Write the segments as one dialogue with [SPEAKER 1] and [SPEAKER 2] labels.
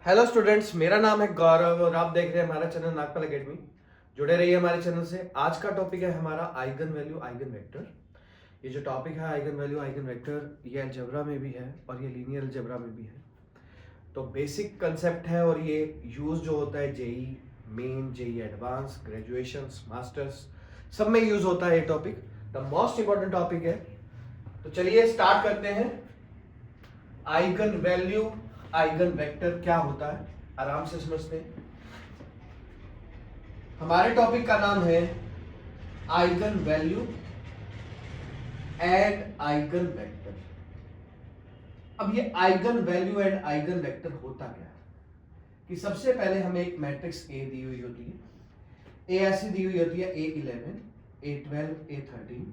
[SPEAKER 1] Hello students, मेरा नाम है गौरव और आप देख रहे हैं हमारा चैनल नागपाल एकेडमी। जुड़े रहिए हमारे चैनल से। आज का टॉपिक है हमारा आइगन वैल्यू आइगन वेक्टर। ये जो टॉपिक है आइगन वैल्यू आइगन वेक्टर, ये अलजेब्रा में भी है और ये लीनियर अलजेब्रा में भी है। तो बेसिक कंसेप्ट है और ये यूज जो होता है JEE main, JEE advance, graduation, masters, सब में यूज होता है ये topic. The most important topic है। तो चलिए स्टार्ट करते हैं। आइगन वैल्यू आइगन वेक्टर क्या होता है, आराम से समझते हैं। हमारे टॉपिक का नाम है eigen value and eigen vector. अब ये eigen value and eigen vector होता क्या है कि सबसे पहले हमें एक मैट्रिक्स ए दी हुई होती है। ए ऐसी दी हुई होती है A11, A12, A13,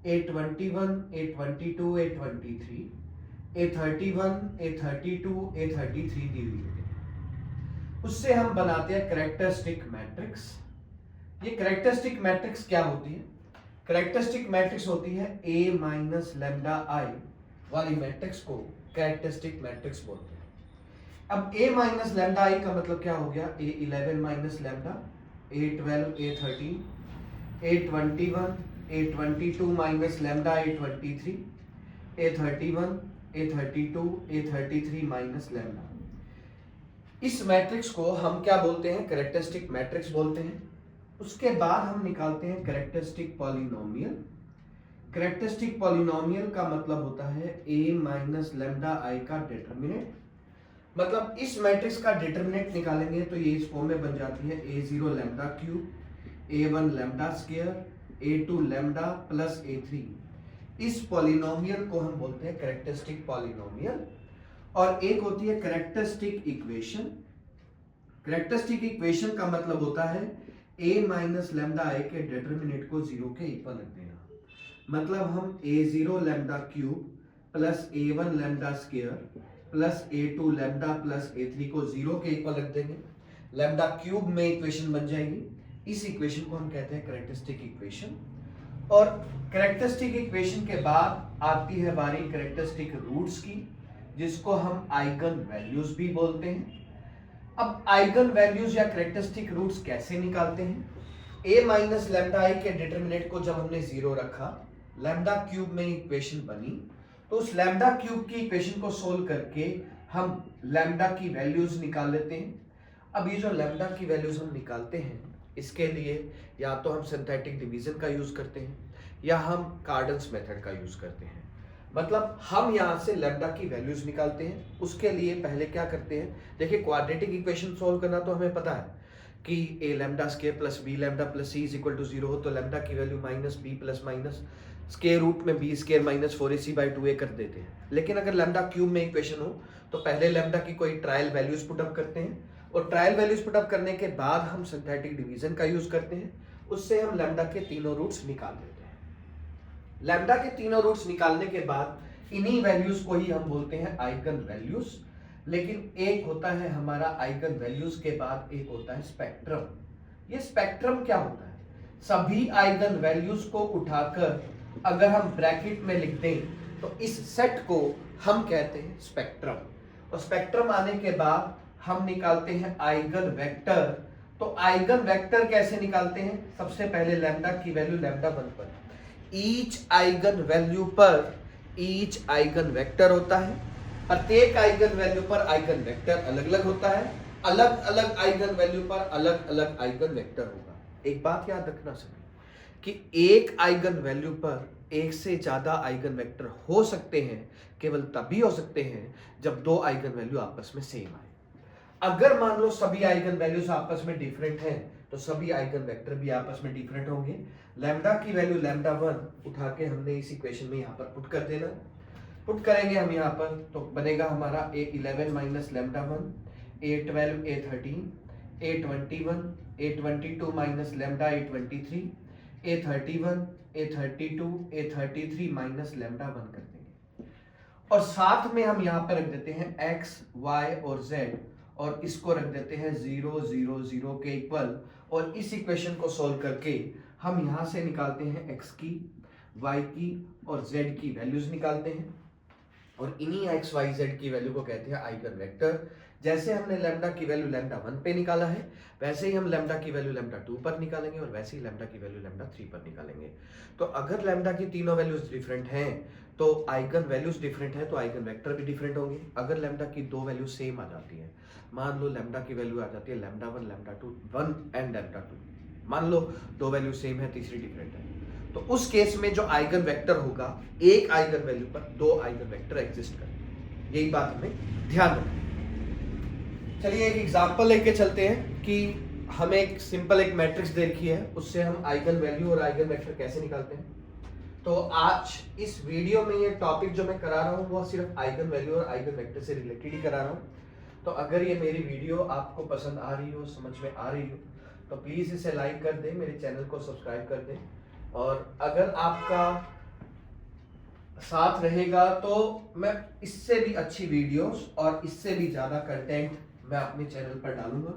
[SPEAKER 1] A21, A22, A23, A31, A32, A33 दी हुई होती है। उससे हम बनाते हैं कैरेक्टरिस्टिक मैट्रिक्स। ये कैरेक्टरिस्टिक मैट्रिक्स क्या होती है? कैरेक्टरिस्टिक मैट्रिक्स होती है A माइनस लेमडा आई वाली मैट्रिक्स को कैरेक्टरिस्टिक मैट्रिक्स बोलते हैं। अब A माइनस लेमडा आई का मतलब क्या हो गया? A11 minus lambda, A12, A13, A21, A22 minus lambda, A23, A31, A32, A33 minus lambda. इस मैट्रिक्स को हम क्या बोलते हैं? कैरेक्टरिस्टिक मैट्रिक्स बोलते हैं। उसके बाद हम निकालते हैं कैरेक्टरिस्टिक पॉलिनोमियल। कैरेक्टरिस्टिक पॉलिनोमियल का मतलब होता है A माइनस लेमडा आई का डिटर्मिनेंट। मतलब इस मैट्रिक्स का डिटर्मिनेंट निकालेंगे तो ये इस फॉर्म में बन जाती है A0 lambda cube, A1 lambda square, A2 lambda plus A3। इस पॉलिनोमियल को हम बोलते हैं कैरेक्टरिस्टिक पॉलिनोमियल। और एक होती है कैरेक्टरिस्टिक इक्वेशन। कैरेक्टरिस्टिक इक्वेशन का मतलब होता है A माइनस लेमडा आई के डिटर्मिनेंट को जीरो के इक्वल रख देना। मतलब हम A0 lambda cube plus A1 lambda square plus A2 lambda plus A3 को जीरो के इक्वल रख देंगे। लेमडा क्यूब में इक्वेशन बन जाएगी। इस इक्वेशन को हम कहते हैं कैरेक्टरिस्टिक इक्वेशन। और कैरेक्टरिस्टिक इक्वेशन के बाद आती है बारी कैरेक्टरिस्टिक रूट्स की, जिसको हम आइगन वैल्यूज भी बोलते हैं। अब आइगन वैल्यूज या कैरेक्टरिस्टिक रूट्स कैसे निकालते हैं? A माइनस लेमडा आई के डिटर्मिनेंट को जब हमने जीरो रखा, लेमडा क्यूब में इक्वेशन बनी, तो उस लेमडा क्यूब की इक्वेशन को सोल्व करके हम लेमडा की वैल्यूज निकाल लेते हैं। अब ये जो लेमडा की वैल्यूज हम निकालते हैं, इसके लिए या तो हम सिंथेटिक डिवीजन का यूज करते हैं या हम कार्डन्स मेथड का यूज करते हैं। मतलब हम यहाँ से लेमडा की वैल्यूज निकालते हैं। उसके लिए पहले क्या करते हैं, देखिए क्वाड्रेटिक इक्वेशन सोल्व करना तो हमें पता है कि a lambda square plus b lambda plus c is equal to zero हो, तो लेमडा की value minus b plus minus square root में b square minus 4ac by 2a कर देते हैं। लेकिन अगर लेमडा क्यूब में इक्वेशन हो तो पहले लेमडा की कोई ट्रायल वैल्यूज पुटअप करते हैं और ट्रायल वैल्यूज पुटअप करने के बाद हम सिंथेटिक डिवीजन का यूज करते हैं। उससे हम लेमडा के तीनों रूट्स निकाल देते हैं। लेमडा के तीनों रूट्स निकालने के बाद इन्हीं वैल्यूज को ही हम बोलते हैं आइगन वैल्यूज। लेकिन एक होता है हमारा आइगन वैल्यूज के बाद एक होता है स्पेक्ट्रम। ये स्पेक्ट्रम क्या होता है? सभी आइगन वैल्यूज को उठाकर अगर हम ब्रैकेट में लिख दें तो इस सेट को हम कहते हैं स्पेक्ट्रम। और स्पेक्ट्रम आने के बाद हम निकालते हैं आइगन वेक्टर। तो आइगन वेक्टर कैसे निकालते हैं? सबसे पहले लेमडा की वैल्यू लेमडा 1 पर ईच आइगन वैल्यू पर ईच आइगन वेक्टर होता है। प्रत्येक आइगन वैल्यू पर आइगन वेक्टर अलग अलग होता है। अलग अलग आइगन वैल्यू पर अलग अलग आइगन वेक्टर होगा। एक बात याद रखना सभी कि एक आइगन वैल्यू पर एक से ज्यादा आइगन वेक्टर हो सकते हैं, केवल तभी हो सकते हैं जब दो आइगन वैल्यू आपस में सेम आए। अगर मान लो सभी आइगन वैल्यूज आपस में डिफरेंट हैं तो सभी आइगन वेक्टर भी आपस में डिफरेंट होंगे। लेमडा की वैल्यू लेमडा 1 उठा के हमने इस इक्वेशन में यहाँ पर पुट कर देना। पुट करेंगे हम यहाँ पर तो बनेगा हमारा A11 minus lambda 1, A12, A13, A21, A22 minus lambda A23, A31, A32, A33 minus lambda 1 कर देंगे। और साथ में हम यहाँ पर रख देते हैं x, y और z और इसको रख देते हैं 0 0 0 के इक्वल। और इस इक्वेशन को सॉल्व करके हम यहाँ से निकालते हैं x की, y की और z की वैल्यूज निकालते हैं। और इन्हीं एक्स वाई जेड की वैल्यू को कहते हैं आइगन वेक्टर। जैसे हमने लैम्डा की वैल्यू लैम्डा 1 पे निकाला है, वैसे ही हम लैम्डा की वैल्यू लैम्डा 2 पर निकालेंगे और वैसे ही लैम्डा की वैल्यू लैम्डा 3 पर निकालेंगे। तो अगर लैम्डा की तीनों वैल्यूज डिफरेंट हैं तो आइगन वैल्यूज डिफरेंट है तो आइगन वेक्टर भी डिफरेंट होंगे। अगर लैम्डा की दो वैल्यू सेम आ जाती है, मान लो लैम्डा की वैल्यू आ जाती है लैम्डा 1 लैम्डा 2 1 एंड लैम्डा 2, मान लो दो वैल्यू सेम है तीसरी डिफरेंट है, तो उस केस में जो आइगन वेक्टर होगा एक आइगन वैल्यू पर दो आइगन वेक्टर एग्जिस्ट करेंगे। यही बात हमें ध्यान रखनी है। चलिए एक एग्जांपल लेके चलते हैं कि हमें एक सिंपल एक मैट्रिक्स दे रखी है, उससे हम आइगन वैल्यू और आइगन वेक्टर कैसे निकालते हैं। तो आज इस वीडियो में ये टॉपिक जो मैं करा रहा हूँ वो सिर्फ आइगन वैल्यू और आइगन वेक्टर से रिलेटेड ही करा रहा हूँ। तो अगर ये मेरी वीडियो आपको पसंद आ रही हो, समझ में आ रही हो, तो प्लीज इसे लाइक कर दें, मेरे चैनल को सब्सक्राइब कर दें, और अगर आपका साथ रहेगा तो मैं इससे भी अच्छी वीडियोस और इससे भी ज्यादा कंटेंट मैं अपने चैनल पर डालूंगा।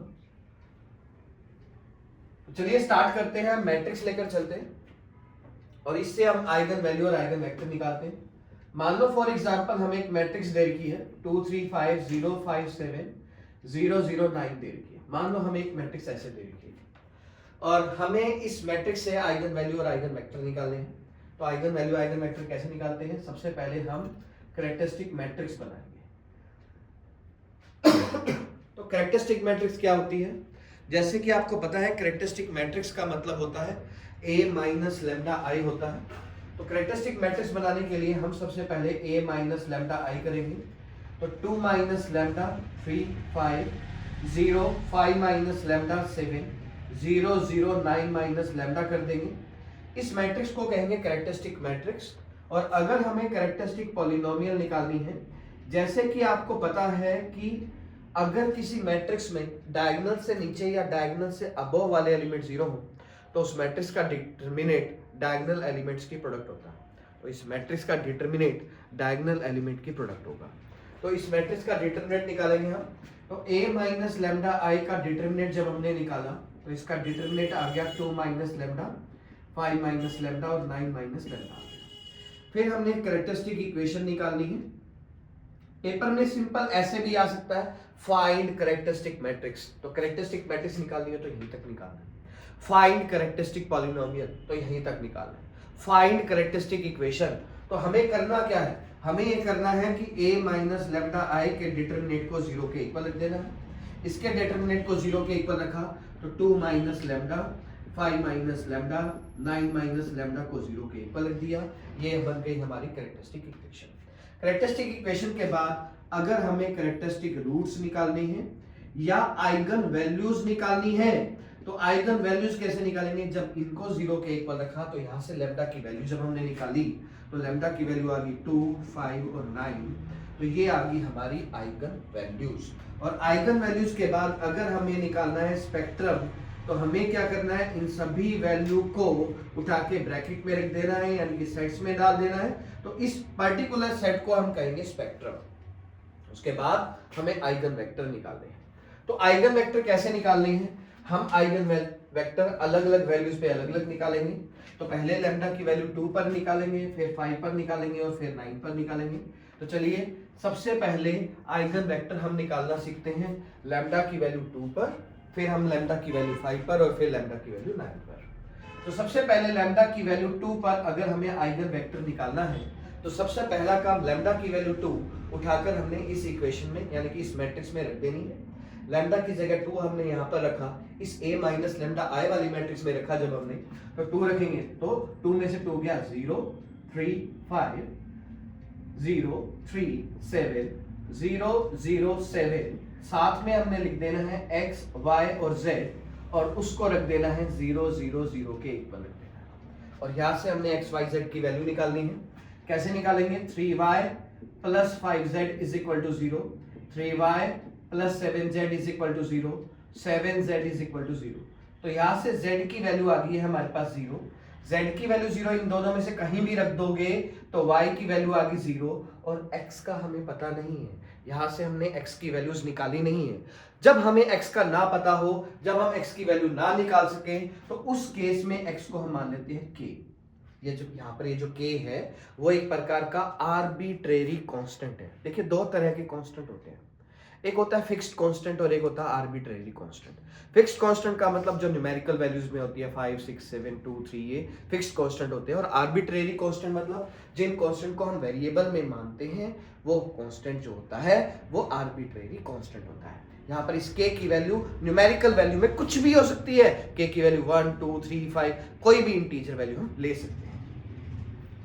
[SPEAKER 1] तो चलिए स्टार्ट करते हैं। मैट्रिक्स लेकर चलते हैं और इससे हम आइगन वैल्यू और आइगन वेक्टर निकालते हैं। मान लो फॉर एग्जांपल हमें एक मैट्रिक्स दे रखी है 2 3 5 0 5 7 0 0 9 दे रखी है। मान लो हमें एक मैट्रिक्स ऐसे दे रखी है और हमें इस मैट्रिक्स से आइगन वैल्यू और आइगन वेक्टर निकालने हैं। तो आइगन वैल्यू आइगन वेक्टर कैसे निकालते हैं, सबसे पहले हम कैरेक्टरिस्टिक मैट्रिक्स बनाएंगे। तो कैरेक्टरिस्टिक मैट्रिक्स क्या होती है, जैसे कि आपको पता है कैरेक्टरिस्टिक मैट्रिक्स का मतलब होता है a माइनस लैम्डा आई होता है। तो कैरेक्टरिस्टिक मैट्रिक्स बनाने के लिए हम सबसे पहले a माइनस लैम्डा आई करेंगे। तो 2 minus lambda 3 5 0 5 minus lambda 7 0 0 9 minus lambda कर देंगे। इस मैट्रिक्स को कहेंगे कैरेक्टरिस्टिक मैट्रिक्स। और अगर हमें कैरेक्टरिस्टिक पॉलिनोमियल निकालनी है, जैसे कि आपको पता है कि अगर किसी मैट्रिक्स में डायगोनल से नीचे या डायगोनल से अबव वाले एलिमेंट 0 हो तो उस मैट्रिक्स का डिटरमिनेंट डायगोनल एलिमेंट्स की प्रोडक्ट होता है। तो इस मैट्रिक्स का डिटरमिनेंट डायगोनल एलिमेंट की प्रोडक्ट होगा। तो इस मैट्रिक्स का डिटरमिनेंट निकालेंगे हम। तो a माइनस लैम्डा आई का डिटरमिनेंट जब हमने निकाला तो इसका डिटरमिनेंट आ गया 2 माइनस लैम्डा 5 माइनस लैम्डा और 9 माइनस लैम्डा। फिर हमने कैरेक्टरिस्टिक इक्वेशन निकालनी है। पेपर में सिंपल ऐसे भी आ सकता है, फाइंड कैरेक्टरिस्टिक मैट्रिक्स। तो कैरेक्टरिस्टिक मैट्रिक्स निकालनी है तो यहीं तक निकालना है। फाइंड कैरेक्टरिस्टिक पॉलिनोमियल तो यहीं तक निकालना है। फाइंड कैरेक्टरिस्टिक इक्वेशन, तो हमें करना क्या है, हमें ये करना है कि a माइनस लैम्डा आई के डिटरमिनेंट को 0 के इक्वल रख देना है। इसके डिटरमिनेंट को 0 के इक्वल रखा तो 2 minus lambda 5 minus lambda 9 minus lambda को 0 के इक्वल रख दिया। ये बन गई हमारी कैरेक्टरिस्टिक इक्वेशन। कैरेक्टरिस्टिक इक्वेशन के बाद अगर हमें कैरेक्टरिस्टिक रूट्स निकालने हैं या आइगन वैल्यूज निकालनी है, तो आइगन वैल्यूज कैसे निकालेंगे, जब इनको 0 के इक्वल रखा तो यहाँ से लैम्डा की वैल्यू जब हमने निकाली तो लैम्डा की वैल्यू आ गई 2 5 और 9। तो ये आ गई हमारी आइगन वैल्यूज। और आइगन वैल्यूज के बाद अगर हमें निकालना है स्पेक्ट्रम, तो हमें क्या करना है, इन सभी वैल्यू को उठा के ब्रैकेट में रख देना है, यानी कि सेट्स में डाल देना है। तो इस पर्टिकुलर सेट को हम कहेंगे स्पेक्ट्रम। उसके बाद हमें आइगन वेक्टर निकालने हैं। तो आइगन वेक्टर कैसे निकालने हैं, हम आइगन वेक्टर अलग अलग वैल्यूज पे अलग अलग निकालेंगे। तो पहले लैम्डा की वैल्यू 2 पर निकालेंगे, फिर 5 पर निकालेंगे और फिर 9 पर निकालेंगे। तो चलिए सबसे पहले आइगन वेक्टर हम निकालना सीखते हैं लैम्डा की वैल्यू 2 पर, फिर हम लैम्डा की वैल्यू 5 पर और फिर लैम्डा की वैल्यू 9 पर। तो सबसे पहले लैम्डा की वैल्यू 2 पर अगर हमें आइगन वेक्टर निकालना है तो सबसे पहला काम लैम्डा की वैल्यू 2 उठाकर हमने इस इक्वेशन में यानी कि इस मैट्रिक्स में रख देनी है। लैम्डा की जगह 2 हमने यहाँ पर रखा, इस a माइनस लैम्डा आई वाली मैट्रिक्स में रखा जब हमने, तो 2 रखेंगे तो 2 में से 2 गया 0 3 5 0 3 7 0 0 7। साथ में हमने लिख देना है x y और z और उसको रख देना है 0 0 0 के इक्वल रख देना है। और यहाँ से हमने x y z की वैल्यू निकालनी है। कैसे निकालेंगे, 3y plus 5z is equal to 0, 3y plus 7z is equal to 0, 7z is equal to 0। तो यहाँ से z की वैल्यू आ गई है हमारे पास 0, z की वैल्यू 0, इन दोनों में से कहीं भी रख दोगे तो y की वैल्यू आ गई 0 और x का हमें पता नहीं है, यहाँ से हमने x की वैल्यूज निकाली नहीं है। जब हमें x का ना पता हो, जब हम x की वैल्यू ना निकाल सके, तो उस केस में x को हम मान लेते हैं k। ये जो यहाँ पर ये जो k है वो एक प्रकार का आर्बिट्रेरी कांस्टेंट है। देखिए दो तरह के कांस्टेंट होते हैं, एक होता है फिक्स्ड कांस्टेंट और एक होता है आर्बिट्रेरी कांस्टेंट। फिक्स्ड कांस्टेंट का मतलब जो न्यूमेरिकल वैल्यूज में होती है 5 6 7 2 3 ये फिक्स्ड कांस्टेंट होते हैं, और आर्बिट्रेरी कांस्टेंट मतलब जिन कांस्टेंट को हम वेरिएबल में मानते हैं वो कांस्टेंट जो होता है वो आर्बिट्रेरी कांस्टेंट होता है। यहाँ पर इस k की वैल्यू न्यूमेरिकल वैल्यू में कुछ भी हो सकती है, k की वैल्यू 1 2 3 5 कोई भी इंटीजर वैल्यू हम ले सकते हैं।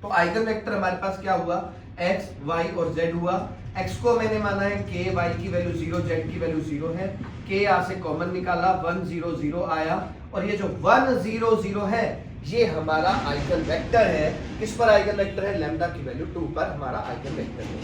[SPEAKER 1] तो आइगन वेक्टर हमारे पास क्या हुआ, x y और z हुआ। x को मैंने माना है k, y की वैल्यू 0, z की वैल्यू 0 है, k यहाँ से कॉमन निकाला 1 0 0 आया, और ये जो 1 0 0 है ये हमारा आइगन वेक्टर है। किस पर आइगन वेक्टर है, लैम्डा की वैल्यू 2 पर हमारा आइगन वेक्टर है।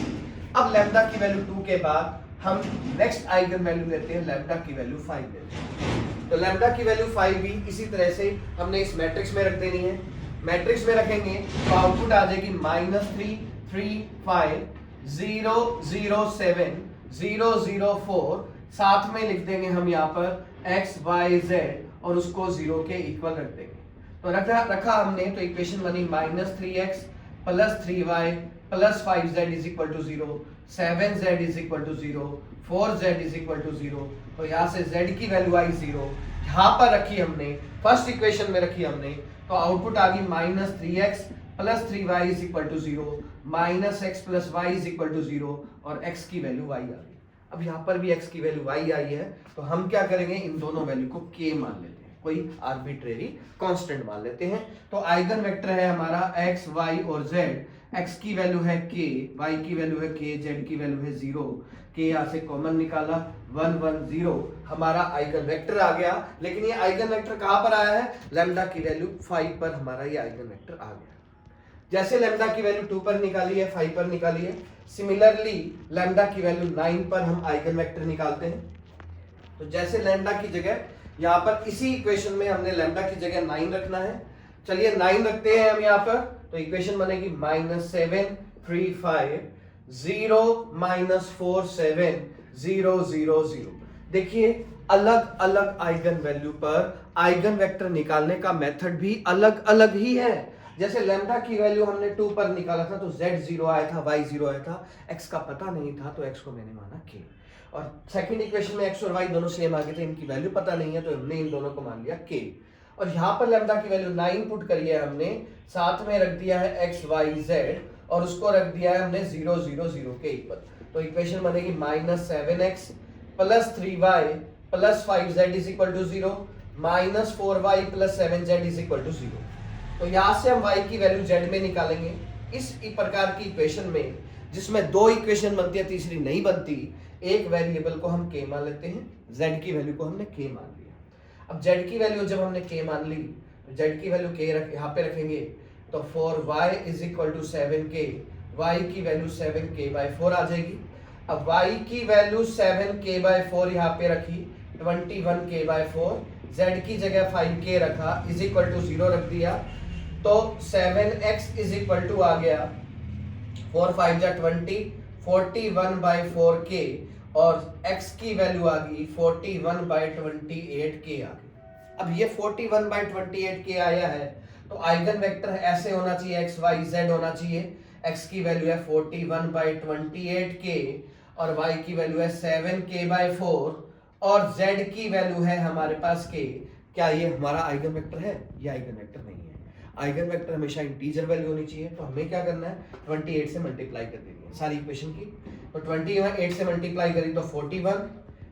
[SPEAKER 1] अब लैम्डा की वैल्यू 2 के बाद हम नेक्स्ट आइगन वैल्यू लेते हैं, लैम्डा की वैल्यू 5 लेते हैं। तो लैम्डा की वैल्यू 5 भी इसी तरह से हमने इस मैट्रिक्स में रख देनी है। मैट्रिक्स में रखेंगे तो आउटपुट आ जाएगी -3 3 5 0 0 7 0 0 4, साथ में लिख देंगे हम यहाँ पर x y z और उसको 0 के इक्वल रख देंगे। तो रखा हमने, तो इक्वेशन बनी -3x + 3y + 5z = 0, 7z = 0, 4z = 0। तो यहाँ से z की वैल्यू आई 0, यहाँ पर रखी हमने, फर्स्ट इक्वेशन में रखी हमने, तो आउटपुट आ गई -3x + 3y = 0, -x + y = 0, और x की वैल्यू y आ गई। अब यहाँ पर भी x की वैल्यू y आई है, तो हम क्या करेंगे, इन दोनों वैल्यू को k मान लेते हैं, कोई आर्बिट्रेरी कांस्टेंट मान लेते हैं। तो आइगन वेक्टर है हमारा x y और z, x की वैल्यू है k, y की वैल्यू है k, z की वैल्यू है 0, k यहाँ से कॉमन निकाला 1 1 0, हमारा आइगन वेक्टर आ गया। लेकिन ये आइगन वेक्टर कहाँ पर आया है, लैम्डा की वैल्यू 5 पर हमारा ये आइगन वेक्टर आ गया। जैसे लैम्डा की वैल्यू 2 पर निकाली है, 5 पर निकाली है, सिमिलरली लैम्डा की वैल्यू 9 पर हम आइगन वेक्टर निकालते हैं। तो जैसे लैम्डा की जगह यहाँ पर इसी इक्वेशन में हमने लैम्डा की जगह 9 रखना है, चलिए 9 रखते हैं हम यहाँ पर। तो इक्वेशन बनेगी -7 3 5 0 -4 7 0 0 0। देखिए अलग अलग आइगन वैल्यू पर आइगन वेक्टर निकालने का मेथड भी अलग अलग ही है। जैसे लैम्डा की वैल्यू हमने 2 पर निकाला था, तो z 0 आया था, y 0 आया था, x का पता नहीं था तो x को मैंने माना k, और सेकंड इक्वेशन में x और y दोनों सेम आ गए थे, इनकी वैल्यू पता नहीं है तो हमने इन दोनों को मान लिया k। और यहाँ पर लैम्डा की वैल्यू 9 पुट करी है हमने, साथ में रख दिया है x y z और उसको रख दिया है हमने 0 0 0 के इक्वल। तो इक्वेशन बनेगी -7x + 3y + 5z = 0, -4y + 7z = 0। तो यहाँ से हम y की वैल्यू z में निकालेंगे। इस प्रकार की इक्वेशन में जिसमें दो इक्वेशन बनती है, तीसरी नहीं बनती, एक वेरिएबल को हम k मान लेते हैं, z की वैल्यू को हमने k मान लिया। अब z की वैल्यू जब हमने k मान ली, तो z की वैल्यू k यहाँ पे रखेंगे, तो 4y = 7k, y की वैल्यू 7k/4 आ जाएगी। अब y की वैल्यू 7k/4 यहाँ पे रखी, 21k/4, z की जगह 5k रखा, = 0 रख दिया, तो 7x = आ गया 4 5 जा 20, 41/4k, और x की वैल्यू आ गई 41/28k आ गई। अब ये 41/28k आया है, तो आइगन वेक्टर ऐसे होना चाहिए, x y z होना चाहिए। x की वैल्यू है 41/28k और y की वैल्यू है 7k/4 और z की वैल्यू है हमारे पास k। क्या ये हमारा आइगन वेक्टर है? ये आइगन वेक्टर नहीं है। आइगन वेक्टर हमेशा इंटीजर वैल्यू होनी चाहिए, तो हमें क्या करना है, 28 से मल्टीप्लाई कर देनी है सारी इक्वेशन की। तो 28 से मल्टीप्लाई करें तो 41,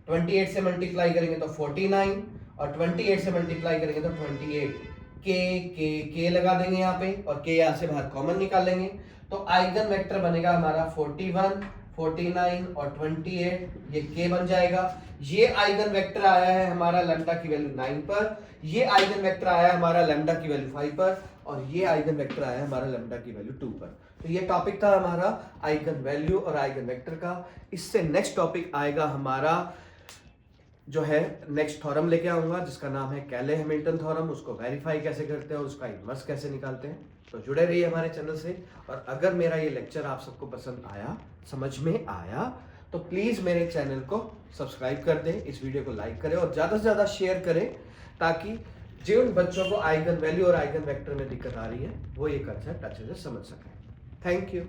[SPEAKER 1] 28 से मल्टीप्लाई करेंगे तो 49, और 28 से मल्टीप्लाई करेंगे तो 28। के लगा देंगे यहाँ पे, और के यहाँ से बाहर कॉमन निकाल लेंगे, तो आइगन वेक्टर बनेगा हमारा 41, 49 और 28, ये के बन जाएगा। ये आइगन वेक्टर आया है हमारा लैम्डा की वैल्यू 9 पर, ये आइगन वेक्टर आया है हमारा लैम्डा की वैल्यू 5 पर, और ये आइगन वेक्टर आया है हमारा लैम्डा की वैल्यू 2 पर। तो ये टॉपिक था हमारा आइगन वैल्यू और आइगन वेक्टर का। इससे नेक्स्ट टॉपिक आएगा हमारा जो है, नेक्स्ट थ्योरम लेके आऊंगा जिसका नाम है कैले हैमिल्टन थ्योरम। उसको वेरीफाई कैसे करते हैं और उसका इन्वर्स कैसे निकालते हैं। तो जुड़े रहिए हमारे चैनल से, और अगर मेरा ये लेक्चर आप सबको पसंद आया, समझ में आया, तो प्लीज़ मेरे चैनल को सब्सक्राइब कर दें, इस वीडियो को लाइक करें और ज़्यादा से ज़्यादा शेयर करें, ताकि जिन बच्चों को आइगन वैल्यू और आइगन वेक्टर में दिक्कत आ रही है वो ये कंसेप्ट अच्छे से समझ सकें। Thank you.